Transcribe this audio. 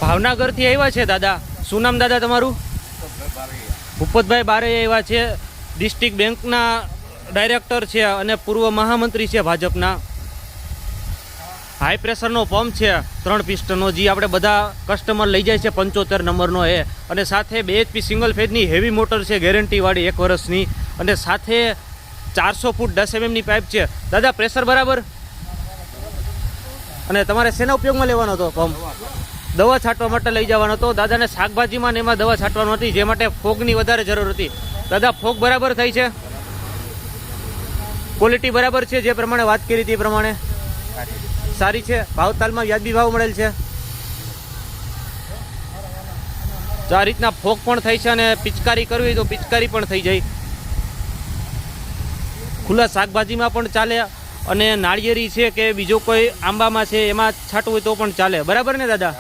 ભાવનગરથી આવ્યા છે દાદા. શું નામ દાદા તમારું? ભૂપતભાઈ બારૈયા આવ્યા છે. ડિસ્ટ્રિક્ટ બેંકના ડાયરેક્ટર છે અને પૂર્વ મહામંત્રી છે ભાજપના. હાઈ પ્રેશરનો પંપ છે 3 પિસ્ટનનો, જે આપણે બધા કસ્ટમર લઈ જાય છે 75 નંબરનો એ. અને સાથે 2 HP સિંગલ ફેઝની હેવી મોટર છે ગેરંટીવાળી 1 વર્ષની. અને સાથે 400 ફૂટ 10 mm ની પાઇપ છે. દાદા પ્રેશર બરાબર? અને તમારે શેના ઉપયોગમાં લેવાનો હતો પંપ? દવા છાંટવા માટે લઈ જવાનો હતો. દાદાને શાકભાજીમાં ને એમાં દવા છાંટવાની હતી, જે માટે ફોગની વધારે જરૂર હતી. દાદા ફોગ બરાબર થઈ છે? ક્વોલિટી બરાબર છે? જે પ્રમાણે વાત કરી હતી એ પ્રમાણે સારી છે? ભાવતાલમાં વ્યાજબી ભાવ મળેલ છે? તો આ રીતના ફોગ પણ થઈ છે અને પિચકારી કરવી તો પિચકારી પણ થઈ જાય. ખુલ્લા શાકભાજીમાં પણ ચાલે અને નાળિયેરી છે કે બીજો કોઈ આંબામાં છે એમાં છાંટવું હોય તો પણ ચાલે. બરાબર ને દાદા?